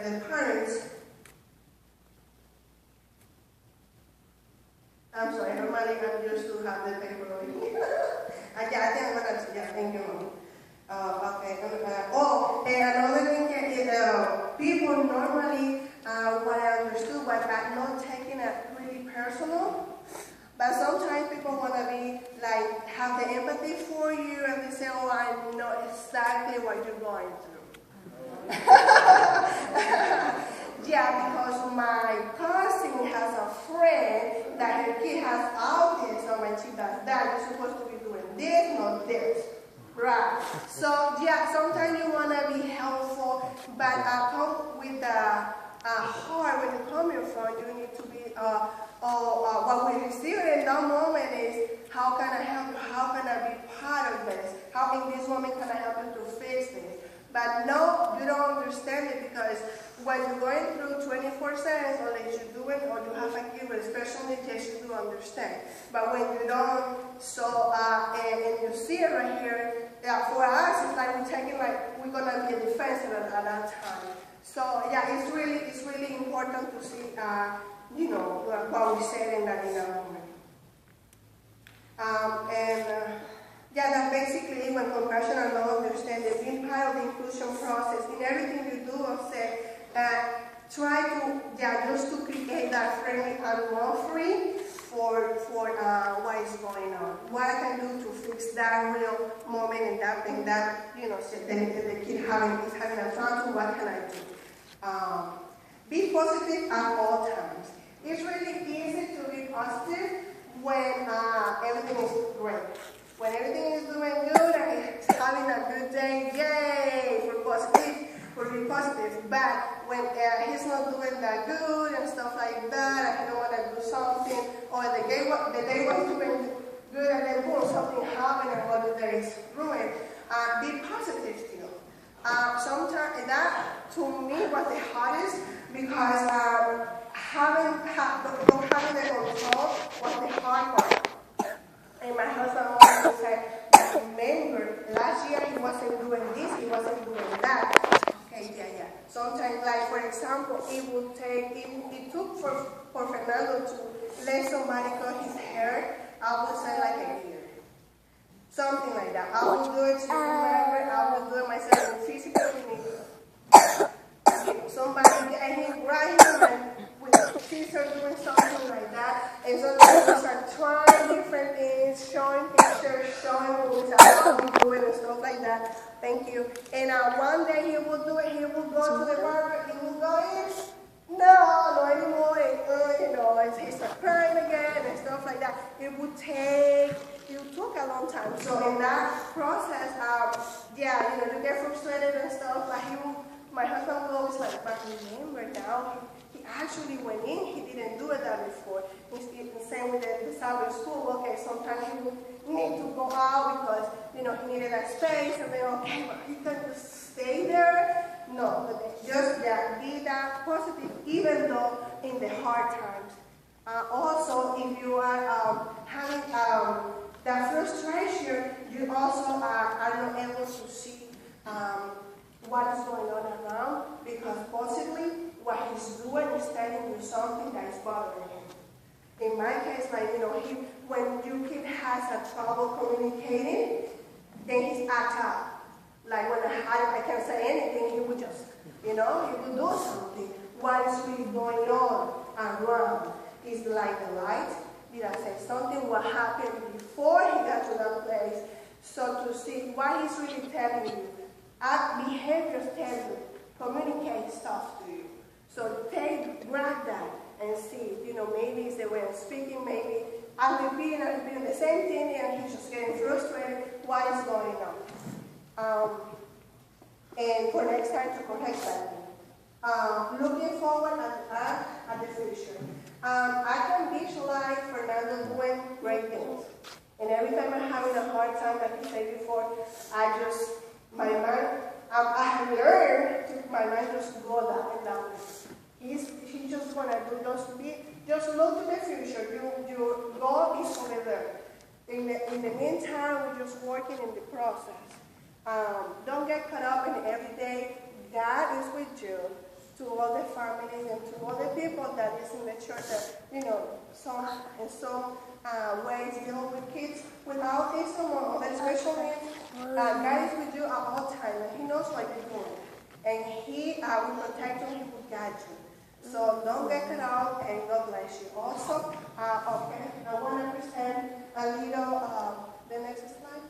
the parents. I'm sorry, normally I'm used to have the paper on here. I think I'm going to, yeah, thank you, Mommy. Okay. And another thing is people normally, what I understood was that not taking it really personal, but sometimes people want to be like, have the empathy for you, and they say, oh, I know exactly what you're going through. Yeah, because my cousin has a friend that her kid has autism, and she does that. You're supposed to be doing this, not this. Right. So, yeah, sometimes you want to be helpful, but come with a heart. When you come here from, you need to be, what we receive in that moment is, how can I help you? How can I be part of this? How in this moment can I help you to fix this? But no, you don't understand it, because when you're going through 24/7, unless you do it or you have a kid with special needs, yes, you do understand. But when you don't, so, and you see it right here, for us, it's like we're taking, like, we're going to be a defensive at that time. So, yeah, it's really important to see, you know, what we said in that moment. Yeah, that basically when compassion and love understanding, being part of the inclusion process, in everything you do or say, try to, just to create that friendly and love-free for what is going on. What I can do to fix that real moment and that you know, the kid is having a trouble, what can I do? Be positive at all times. It's really easy to be positive when everything is great. When everything is doing good and he's having a good day, yay, we're being positive. But when he's not doing that good and stuff like that, and he don't want to do something, or the day was doing good and then boom, something happened and all the day is ruined, be positive still. Sometimes that, to me, was the hardest, because having the control was the hard part. And my husband always said, remember, last year he wasn't doing this, he wasn't doing that. Okay, yeah. Sometimes, like, for example, it took for Fernando to let somebody cut his hair, I would say like a year. Something like that. I would do it to whoever, I would do it myself physically. Somebody, and he right here with scissors doing something like that. And so we start trying different things, showing pictures, showing movies, how we do it and stuff like that. Thank you. And one day he will do it, he will go to the barber, he will go in, no anymore, and you know, he starts crying again and stuff like that. It took a long time. So in that process, you know, you get frustrated and stuff, but my husband was always like, but remember now, he actually went in, he didn't do it that before. The same with the Sabbath school, okay, sometimes he would need to go out because, you know, he needed that space, and then, okay, but he can just stay there. No, just be that positive, even though in the hard times. Also, if you are having that frustration, you also are not able to see what is going on around, because possibly what he's doing is telling you something that is bothering him. In my case, like, you know, when your kid has a trouble communicating, then he's act up. Like when I can't say anything, he would just, you know, he would do something. What is really going on around? Is like the light? Did I say something? What happened before he got to that place? So to see what he's really telling you. Behaviors tell you, communicate stuff to you. So grab that and see, you know, maybe it's the way I'm speaking, maybe I'm repeating the same thing and he's just getting frustrated. What is going on? And for next time to correct that. Looking forward at the future. I can visualize Fernando doing great things. And every time I'm having a hard time, like you said before, my mind, I have learned to my mind just go that way. He's just gonna do just look to the future. Your goal is over there. In the meantime, we're just working in the process. Don't get caught up in every day. God is with you to all the families and to all the people that is in the church that, in some ways deal with kids with autism or other special needs. God is with you at all times, and He knows what you're doing. And He will protect you, He will guide you. So don't get cut out, and God bless you. Also, okay, I want to present a little, the next slide.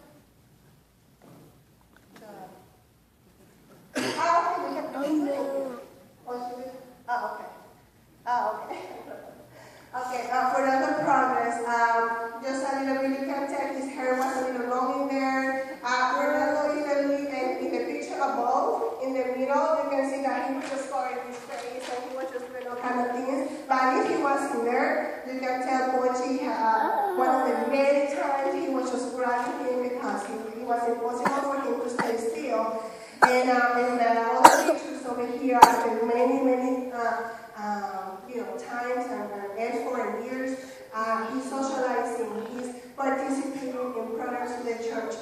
Okay, we have to okay. Okay. Okay, for other progress, just a little bit, you can tell his hair was a little long in there. Ronaldo in the picture above, in the middle, you can see that he was just covering his face and he was just doing all kind of things. But if he was in there, you can tell Pochi, one of the many times he was just grabbing him because it was impossible for him to stay still. And all the pictures over here, after many times and effort and years, he's socializing, he's participating in programs in the church.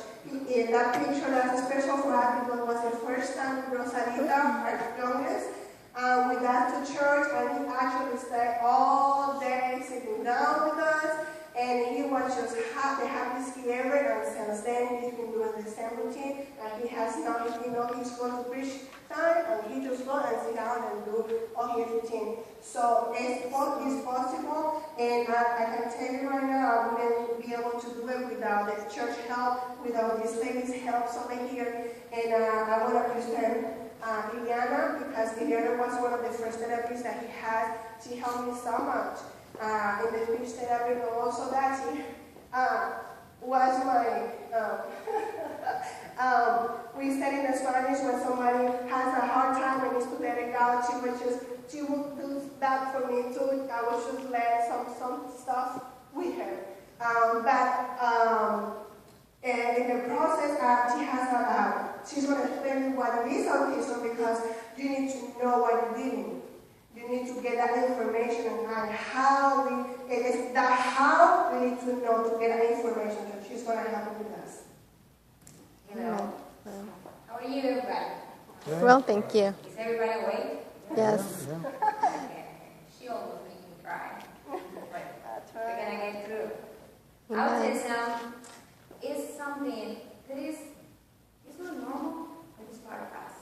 In that picture, that's special for us because it was the first time Rosalita, our youngest, with us to church, and he actually stayed all day sitting down with us. And he was just the happiest kid ever, and since then he's been doing the same routine. And he has now, he's going to preach time, and he just go and sit down and do all his routine. So it's possible, and I can tell you right now, I wouldn't be able to do it without the church help, without this lady's help over here. And I want to present Liliana, because Liliana was one of the first therapists that he had. She helped me so much. In the speech therapy, and also that she was my, we said in Spanish, when somebody has a hard time and needs to let it out, she would do that for me too. I would just let some stuff with her. In the process, she's going to explain what it is autism, because you need to know what you're dealing with. You need to get that information and how we need to know to get that information. So she's going to help with us. Hello. How are you, everybody? Well, thank you. Is everybody awake? Yes. Okay. She almost made me cry. But we're going to get through. Autism is something that is not normal, but it's part of us.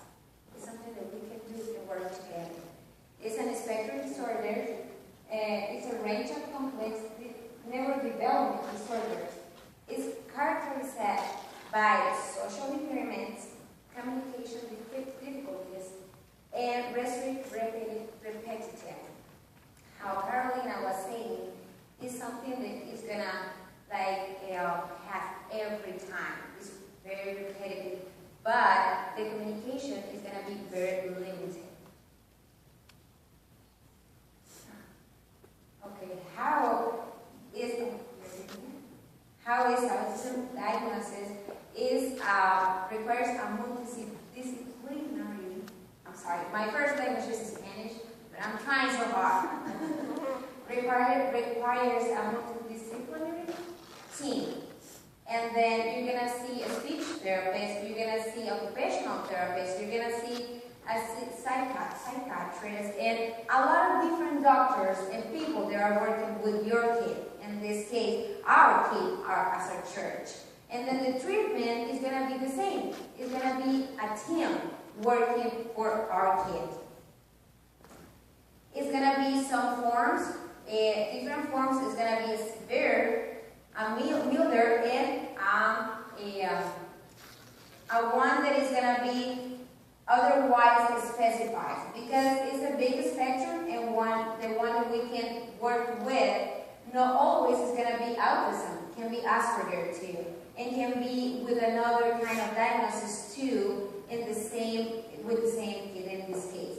It's something that we can do and work together. It's an spectrum disorder. It's a range of complex neurodevelopment disorders. It's characterized by social impairments, communication difficulties, and repetitive. How Carolina was saying is something that is gonna have every time. It's very repetitive, but the communication is gonna be very limited. Okay, how is autism diagnosis requires a multidisciplinary. I'm sorry, my first language is Spanish, but I'm trying so hard. requires a multidisciplinary team, and then you're gonna see a speech therapist, you're gonna see occupational therapist, you're gonna see a psychiatrist, and a lot of different doctors and people that are working with your kid. In this case, our kid as a church. And then the treatment is going to be the same. It's going to be a team working for our kid. It's going to be some forms, different forms. It's going to be a severe, a milder, and a one that is going to be otherwise specified, because it's a big spectrum, and the one that we can work with, not always is going to be autism. It can be Asperger too, and can be with another kind of diagnosis too, with the same kid in this case.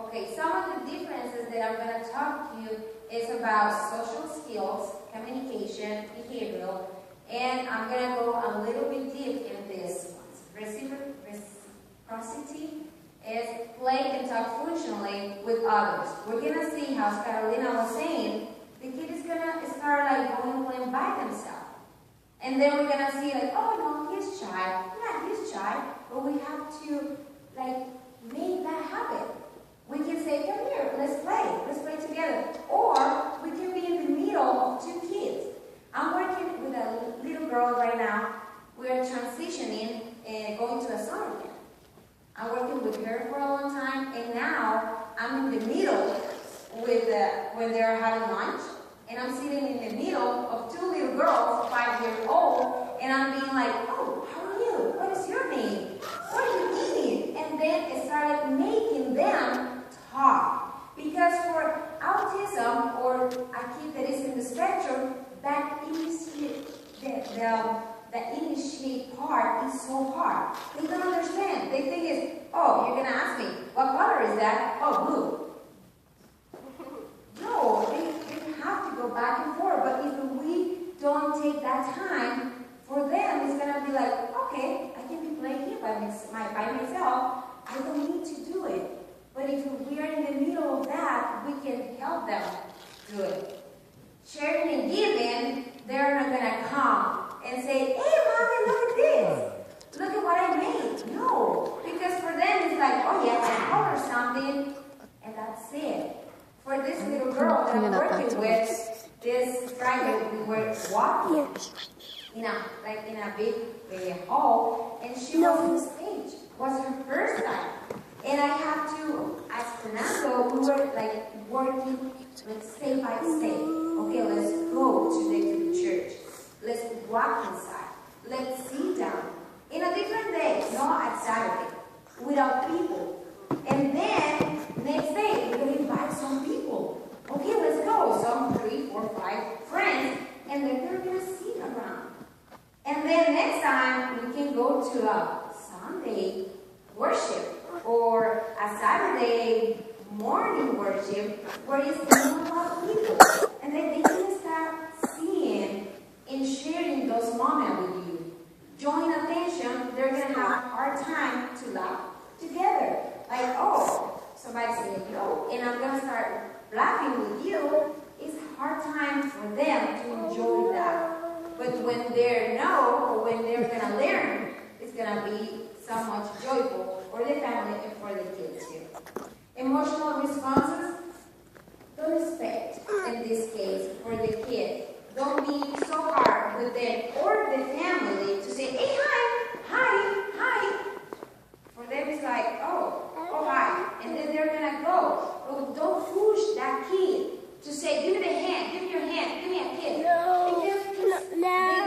Okay, some of the differences that I'm going to talk to you is about social skills, communication, behavioral, and I'm going to go a little bit deep in this one. Reciprocity is play and talk functionally with others. We're going to see how Carolina was saying, the kid is going to start going and playing by themselves. And then we're going to see oh no, he's shy. Yeah, he's to shy, but we have to like make that happen. We can say, come here, let's play together. Or we can be in the middle of two kids. I'm working with a little girl right now. We are transitioning and going to a summer camp. I'm working with her for a long time, and now I'm in the middle with when they're having lunch, and I'm sitting in the middle of two little girls, 5 years old, and I'm being like, oh, how are you? What is your name? What are you eating? And then it started making them talk. Because for autism, or a kid that is in the spectrum, that the initiate part is so hard. They don't understand. They think it's, oh, you're going to ask me, what color is that? Oh, blue. No, they have to go back and forth. But if we don't take that time, for them, it's going to be like, okay, I can be playing here by myself. I don't need to do it. But if we are in the middle of that, we can help them do it. Sharing and giving, they're not going to come and say, hey, Mommy, look at this. Look at what I made. No. Because for them, it's like, oh, yeah, I color something, and that's it. For this little girl that I'm working with, this Friday, we were walking in a big hall, and she was on stage. It was her first time. And I have to, as Fernando, we were like working step by step. Okay, let's go today to the church. Let's walk inside. Let's sit down. In a different day, not at Saturday, without people. And then, next day, we're going to invite some people. Okay, let's go. Some 3, 4, 5 friends. And then they're going to sit around. And then next time, we can go to a Sunday worship or a Saturday morning worship where it's not a lot of people. And then they can start seeing and sharing those moments with you. Join attention, they're going to have a hard time to laugh together. Like, oh, somebody saying no, and I'm going to start laughing with you. It's a hard time for them to enjoy that. But when they're no, or when they're going to learn, it's going to be so much joyful for the family and for the kids too. Emotional responses, don't expect, in this case, for the kid. Don't be so hard with them or the family to say, hey, hi. For them, it's like, oh, hi. And then they're going to go. But don't push that kid to say, give me the hand, give me your hand, give me a kiss. Because they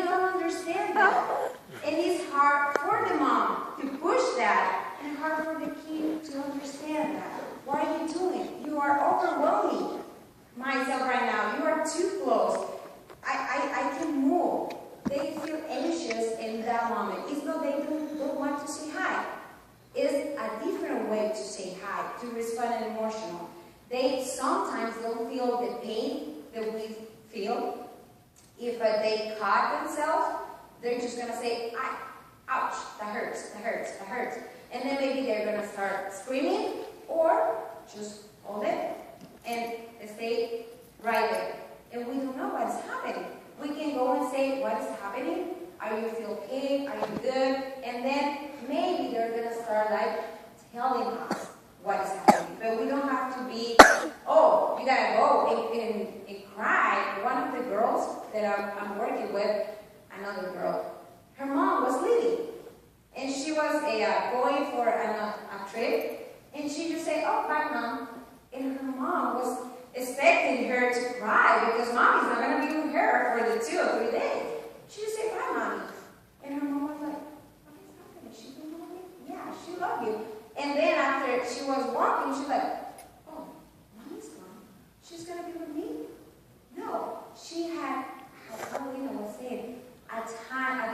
don't understand that. And it's hard for the mom to push that, and hard for the kid to understand that. What are you doing? You are overwhelming myself right now. You are too close. I can move. They feel anxious in that moment. It's not they don't want to say hi. It's a different way to say hi, to respond emotional. They sometimes don't feel the pain that we feel. If they cut themselves, they're just going to say, ouch, that hurts. And then maybe they're going to start screaming or just hold it and stay right there. And we don't know what's happening. We can go and say, what is happening? Are you feel okay? Are you good? And then maybe they're going to start like telling us what is happening. But we don't have to be, oh, you got to go and cry. One of the girls that I'm working with, another girl, her mom was leaving. And she was going for a trip. And she just said, oh, bye, Mom. And her mom was expecting her to cry because Mommy's not going to be with her for the 2 or 3 days. She just said, bye, Mommy. And her mom was like, what is happening? She don't love me? Yeah, she loves you. And then after she was walking, she's like, oh, Mommy's gone. She's going to be with me? No. She had, as Carolina was saying, a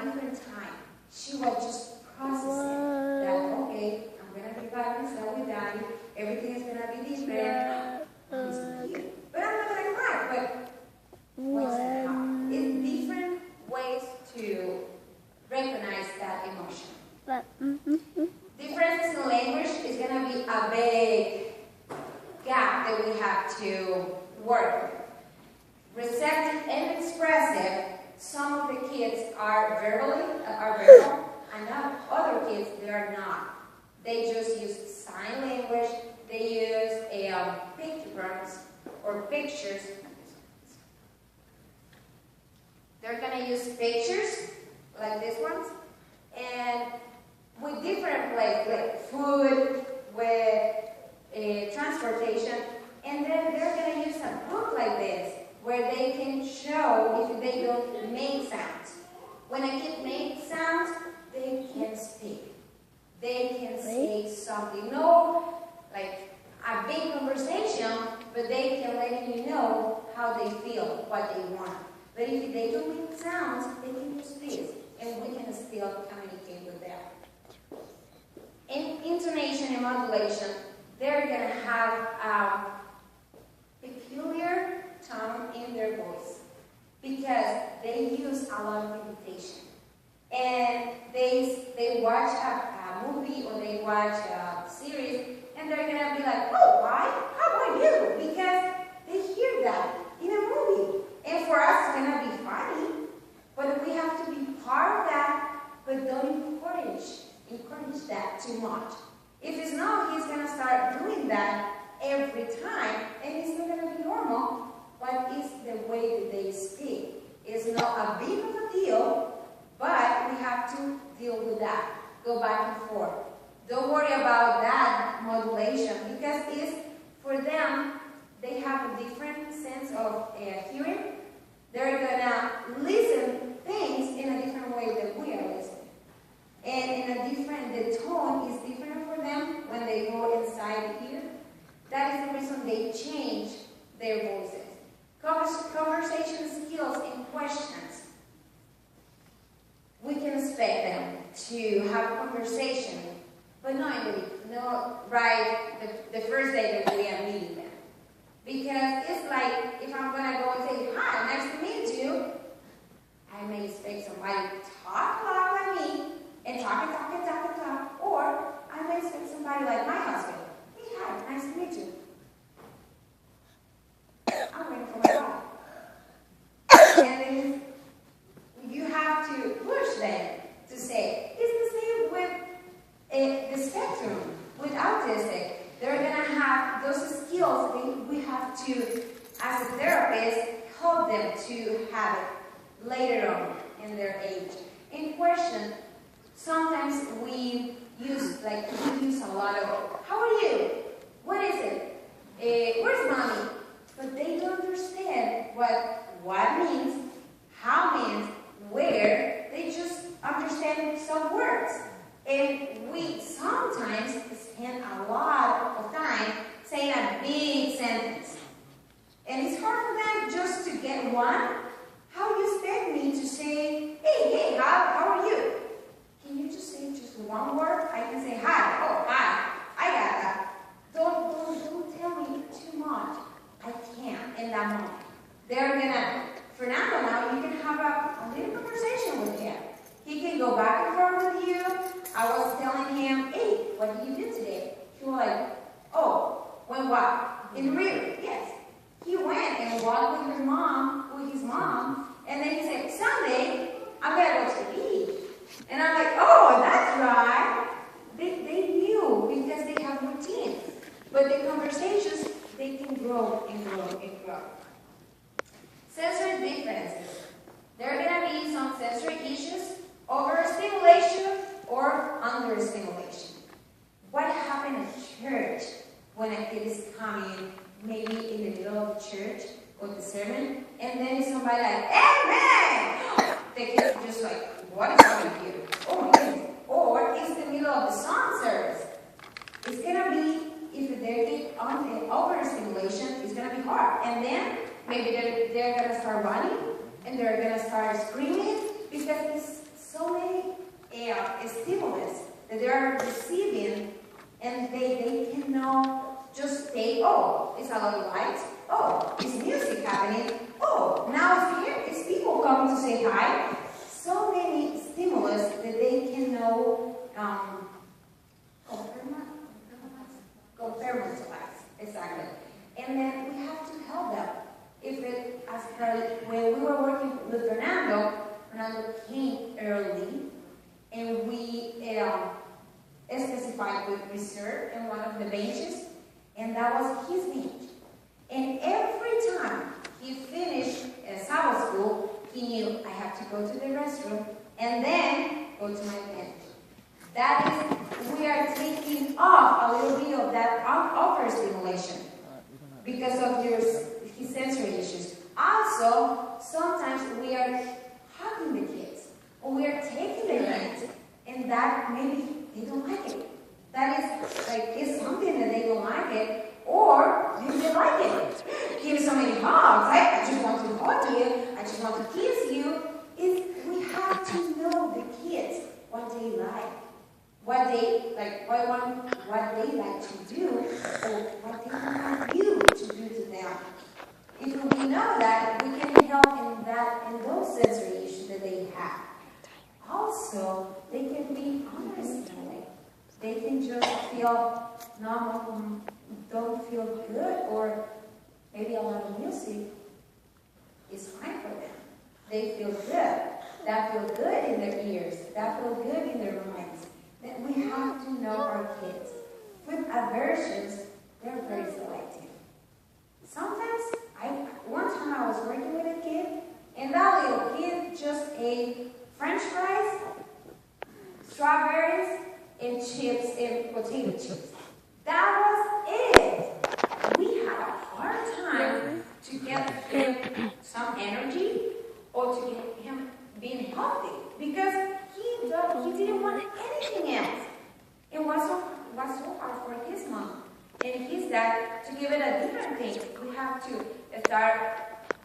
different time. She was just processing that, okay, I'm going to be by myself with Daddy. Everything is going to be different. But I'm not going to cry. But what's going to happen? It's different ways to recognize that emotion. Differences in language is going to be a big gap that we have to work with. Receptive and expressive, some of the kids are verbal, And now other kids, they are not. They just use sign language. They use pictograms or pictures. They're going to use pictures like these ones, and with different like food, with transportation, and then they're going to use a book like this where they can show if they don't make sounds. When a kid makes sounds, they can speak. They can say something. No, like a big conversation, but they can let you know how they feel, what they want. But if they don't make sounds, they can use this, and we can still communicate with them. In intonation and modulation, they're going to have a peculiar tone in their voice because they use a lot of imitation. And they watch a movie or they watch a series, and they're going to be like, oh, why? How about you? Because they hear that in a movie. And for us, it's going to be funny, but we have to be part of that, but don't encourage that too much. If it's not, he's going to start doing that every time, and it's not going to be normal, but it's the way that they speak. It's not a big of a deal, but we have to deal with that, go back and forth. Don't worry about that modulation, because it's, for them, they have a different sense of hearing. They're going to listen things in a different way than we are listening. And in a different, the tone is different for them when they go inside here. That is the reason they change their voices. Conversation skills and questions. We can expect them to have a conversation, but not right the first day that we are meeting them. Because it's like, if I'm going to go and say, hi, nice to meet you, I may expect somebody to talk a lot like me, and talk, or I may expect somebody like my husband. Hey, hi, nice to meet you. I'm waiting for my dog. And then you have to push them to say, it's the same with the spectrum, with autistic. They're going to have those skills that we have to, as a therapist, help them to have it later on in their age. In question, sometimes we use a lot of, how are you? What is it? Where's mommy? But they don't understand what means, how means, where. They just understand some words. And we sometimes spend a lot of time saying a big sentence. And it's hard for them just to get one. How you expect me to say, hey, how are you? Can you just say just one word? I can say hi. Oh, hi. I got that. Don't tell me too much. I can't in that moment. They're gonna, Fernando now, you can have a little conversation with him. He can go back and forth with you. I was telling him, hey, what did you do today? He was like, oh, when what? In the river, yes. He went and walked with his mom, and then he said, Sunday, I'm going to go to the beach. And I'm like, oh, that's right. They knew because they have routine. But the conversations, they can grow and grow and grow. Sensory differences. There are going to be some sensory issues, overstimulation or understimulation. What happened at church when a kid is coming, maybe in the middle of the church or the sermon, and then is somebody like, amen! The kid's just like, what is happening here? Oh my goodness. Or it's the middle of the song service. It's going to be, if they're getting on the overstimulation, it's going to be hard. And then maybe they're going to start running, and they're going to start screaming, because there's so many stimulus that they are receiving, and they cannot just say, oh, it's a lot of lights. Oh, it's music happening. Oh, now it's here. It's people coming to say hi. So many stimulus that they can know compartmentalize. Exactly. And then we have to help them. When we were working with Fernando came early, and we specified with reserve in one of the benches, and that was his bench. And every time he finished Sabbath school, he knew, I have to go to the restroom and then go to my bench. That is, we are taking off a little bit of that overstimulation because of his sensory issues. Also, sometimes we are hugging the kids, or we are taking their hands, and that maybe they don't like it. That is like, it's something that they don't like it, or maybe they like it. Give so many hugs. I just want to hug you. I just want to kiss you. We have to know the kids, what they like, what they like to do, or what they want you to do to them. If we know that, we can help in those sensory issues that they have. Also, they can be understanding. They can just feel normal, don't feel good, or maybe a lot of music is fine for them. They feel good. That feel good in their ears. That feel good in their minds. That we have to know our kids. With aversions, they're very selective. Sometimes, one time I was working with a kid, and that little kid just ate French fries, strawberries, and chips and potato chips. That was it. We had a hard time to get him some energy or to get him being healthy because he didn't want anything else. It was so hard for his mom and his dad to give it a different thing. We have to start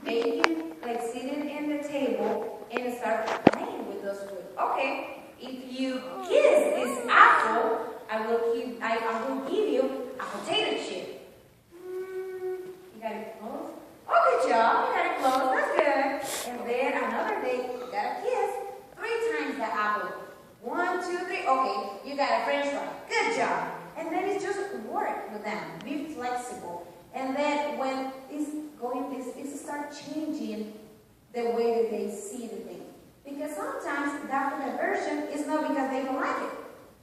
making, like sitting in the table and start playing with those food. Okay, if you kiss this apple, I will give you a potato chip. You got it close? Oh, good job. You got it close. That's good. And then another day, you got a kiss 3 times the apple. 1, 2, 3. Okay, you got a French fry. Good job. And then it's just work with them. Be flexible. And then when it's start changing the way that they see the thing. Because sometimes that aversion is not because they don't like it.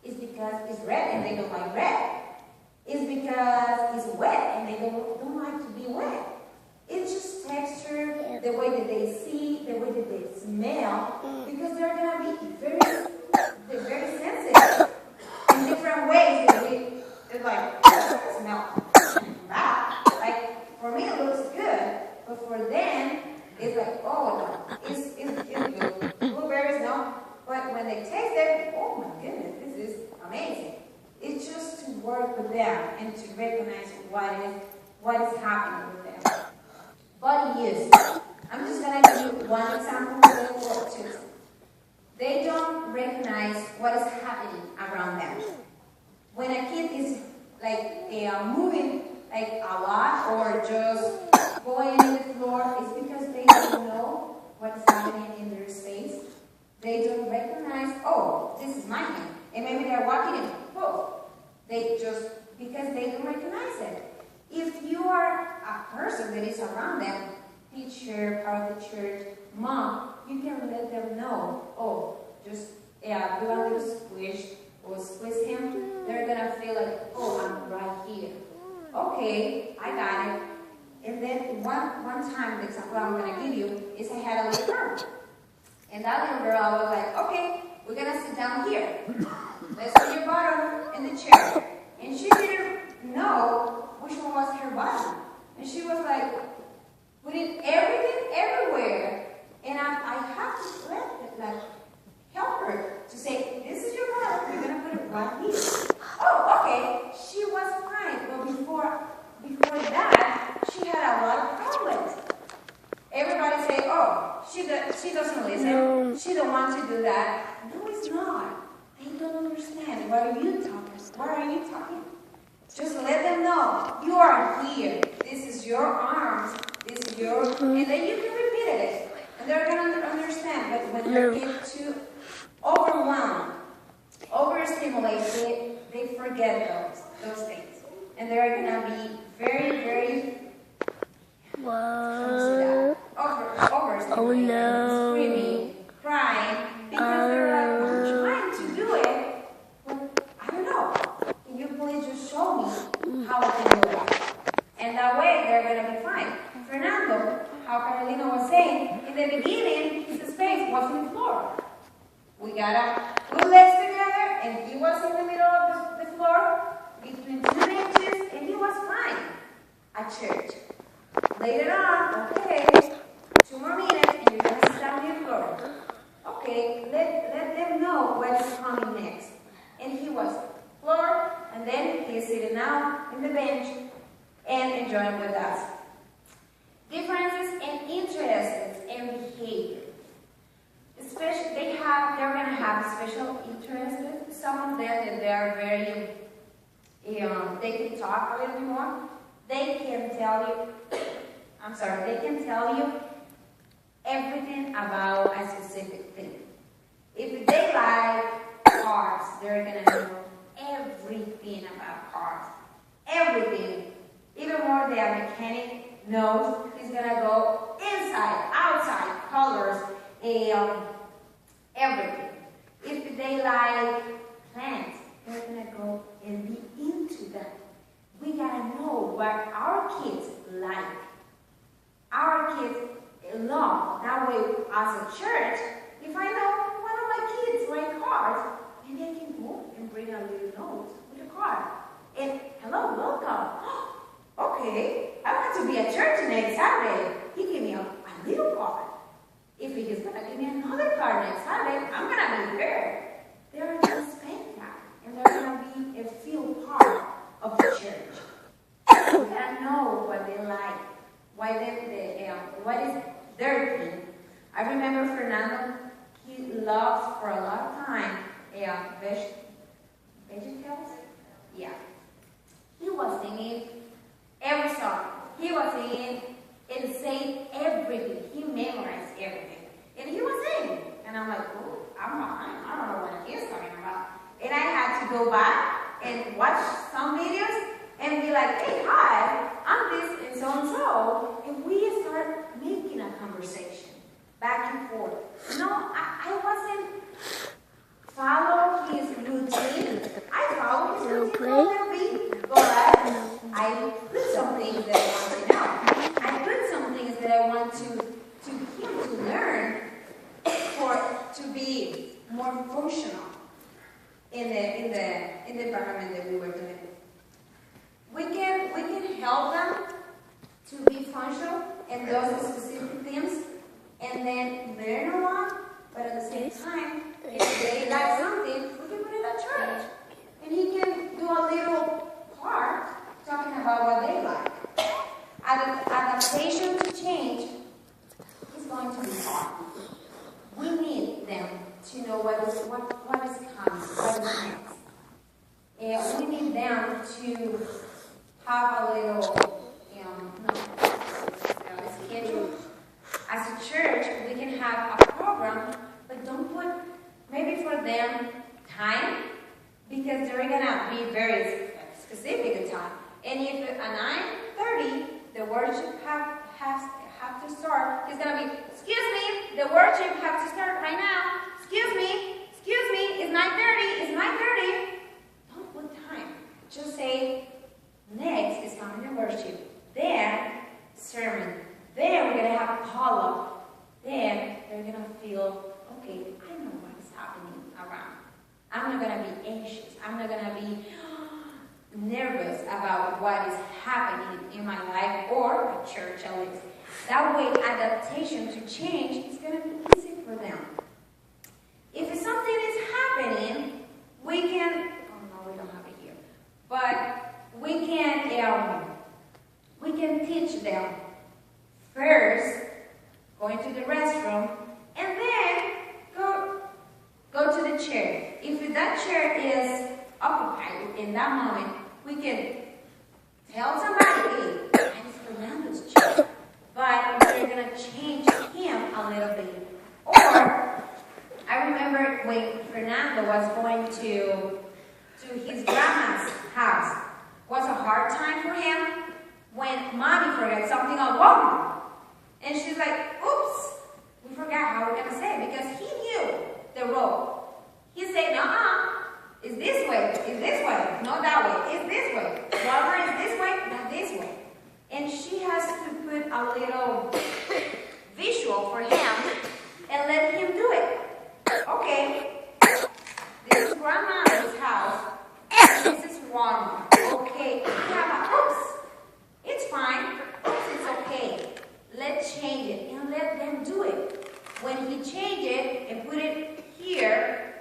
It's because it's red and they don't like red. It's because it's wet and they don't like to be wet. It's just texture, the way that they see, the way that they smell, because they're going to be very sensitive in different ways. It's like, it smells bad. Like, for me it looks good, but for them, it's like, oh no, it's good. Blueberries, no. But when they taste it, oh my goodness, this is amazing. It's just to work with them and to recognize what is happening with them. Body use. I'm just going to give you one example or two. They don't recognize what is happening around them. When a kid is like moving like a lot or just going in the floor, it's because they don't know what is happening in their space. They don't recognize, oh, this is my hand. And maybe they're walking in, whoa. Because they don't recognize it. If you are a person that is around them, teacher, part of the church, mom, you can let them know, oh, just do a little squish or squeeze him. They're going to feel like, oh, I'm right here. Okay, I got it. And then one time, the example I'm going to give you is I had a little girl. And that little girl, I was like, okay, we're going to sit down here. Let's put your bottom in the chair. And she didn't know which one was her bottom. And she was like, putting everything everywhere. And I have to help her to say, this is your bottom, you're going to put it right here. Oh, okay. She was fine. But before that, she had a lot of problems. Everybody say, oh, she doesn't listen. No. She don't want to do that. No, it's not. They don't understand. What are you talking? What are you talking? Just let them know. You are here. This is your arms. This is your... And then you can repeat it. And they're going to understand. But when they get too overwhelmed, overstimulated, they forget those things. And they're going to be very, very... What? Overstimulated, Oh no. screaming, crying, because they're like, I'm trying to in the beginning, his space was on the floor. We got our two legs together, and he was in the middle of the floor, between 2 benches, and he was fine at church. Later on, okay, 2 more minutes, and you're going to sit down on the floor. Okay, let them know what's coming next. And he was floor, and then he's sitting now in the bench and enjoying with us. Differences in interests and behavior. Especially, they're going to have special interests. Some of them that they are very, they can talk a little bit more. They can tell you everything about a specific thing. If they like cars, they're going to know everything about cars. Everything. Even more than a mechanic knows, he's going to go inside, outside, colors, everything. If they like plants, they're going to go and be into that. We got to know what our kids like. Our kids love. That way, as a church, if I know one of my kids like cars, and they can go and bring a little note with a card. And, hello, welcome. Okay, I want to be at church next Saturday. He gave me a little card. If he's going to give me another card next Saturday, I'm going to be there. They're going to spend that. And they're going to be and feel part of the church. We got to know what they like. What is their thing. I remember Fernando, he loved for a long time vegetables. Yeah. He was singing every song. He was singing and saying everything. He memorized everything. And he was singing. And I'm like, oh, I'm behind. I don't know what he's talking about. And I had to go back and watch some videos and be like, hey, hi, I'm this and so. And we start making a conversation back and forth. No, I wasn't follow his routine. I follow his routine a little bit, but I put some things that I want to know. I put some things that I want to him to learn to be more functional in the environment that we were doing. We can help them to be functional in those specific things and then learn a lot, but at the same time, if they like something, we can put it at church. And he can do a little part talking about what they like. Adaptation to change is going to be hard. We need them to know what is coming, what is next. And we need them to have a little schedule. As a church, we can have a program, but don't put maybe for them time, because they're gonna be very specific at time. And if at 9:30 the worship have to start, it's gonna be, excuse me, the worship have to start right now. Excuse me, it's 9:30, it's 9:30. Don't put time. Just say, next is coming to worship. Then sermon. Then we're gonna have follow-up. Then they're gonna feel, okay, I know what's happening around. I'm not gonna be anxious. I'm not gonna be nervous about what is happening in my life or at church at least. That way, adaptation to change is gonna be easy for them. If something is happening, we can. Oh no, we don't have it here. But we can teach them first going to the restroom and then go to the chair. If that chair is occupied in that moment, we can tell somebody, hey, that is Fernando's chair. But we're going to change him a little bit. Or, I remember when Fernando was going to his grandma's house. It was a hard time for him when mommy forgot something on Walmart. And she's like, oops, we forgot how we're going to say it, because he knew the road. He said, it's this way, not that way, it's this way. Walmart is this way, not this way. And she has to put a little visual for him and let him do it. Okay, this is grandmother's house. This is Walmart. Okay, we have a house. It's fine. It's okay. Let's change it and let them do it. When he change it and put it here,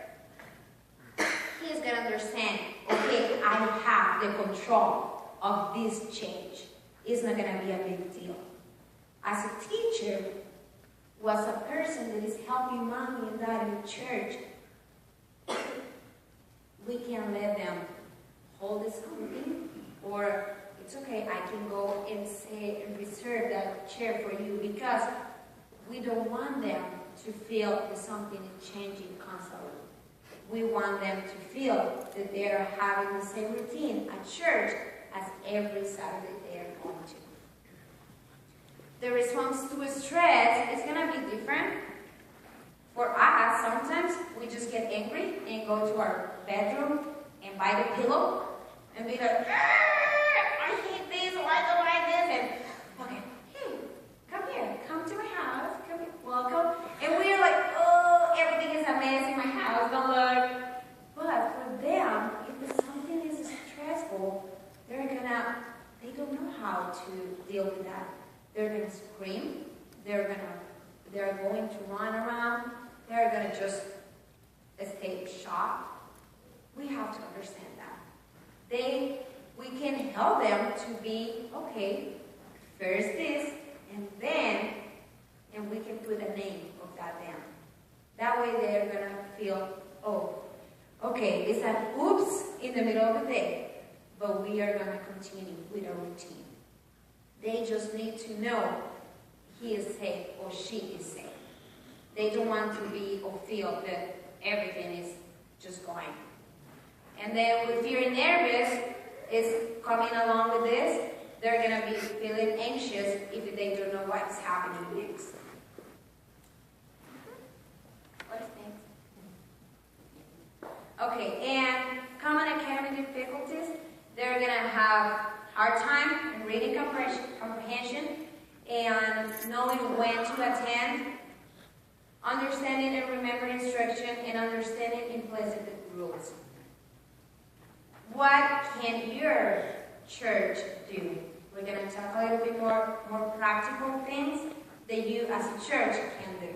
he's going to understand, okay, I have the control of this change. It's not going to be a big deal. As a teacher, was a person that is helping mommy and dad in church, we can let them hold something, or it's okay, I can go and say and reserve that chair for you, because we don't want them to feel that something is changing constantly. We want them to feel that they are having the same routine at church as every Saturday they are going to. The response to stress is going to be different. For us, sometimes we just get angry and go to our bedroom and buy the pillow and be like, I hate this, why do I like this? And, okay, hey, come here, come to my house, come here, welcome. And we are like, oh, everything is a mess in my house, don't look. But for them, if something is stressful, they don't know how to deal with that. They're going to scream, they're going to run around, they're going to just stay shocked. We have to understand that. We can help them to be, okay, first this, and we can put a name of that them. That way they're going to feel, oh, okay, it's an oops in the middle of the day, but we are going to continue with our routine. They just need to know he is safe or she is safe. They don't want to be or feel that everything is just going. And then if you're nervous, is coming along with this, they're going to be feeling anxious if they don't know what's happening next. What's next? Okay, and common academic difficulties, they're going to have hard time in reading comprehension and knowing when to attend, understanding and remembering instruction, and understanding implicit rules. What can your church do? We're going to talk a little bit more practical things that you as a church can do.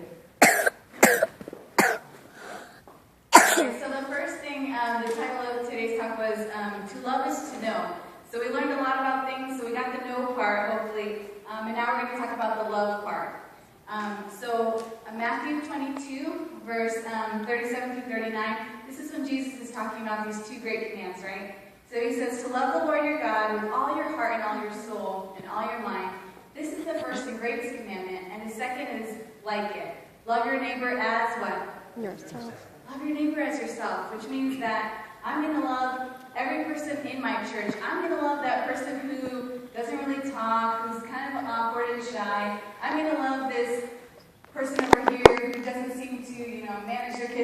Okay, so the first thing, the title of today's talk was To Love is to Know. So we learned a lot about things, so we got the know part, hopefully, and now we're going to talk about the love part. Matthew 22, verse 37 through 39, this is when Jesus is talking about these two great commands, right? So he says, to love the Lord your God with all your heart and all your soul and all your mind. This is the first and greatest commandment, and the second is like it. Love your neighbor as what? Yourself. Love your neighbor as yourself, which means that I'm going to love every person in my church. I'm going to love that person who doesn't really talk, who's kind of awkward and shy. I'm going to love this person over here who doesn't seem to, manage their kids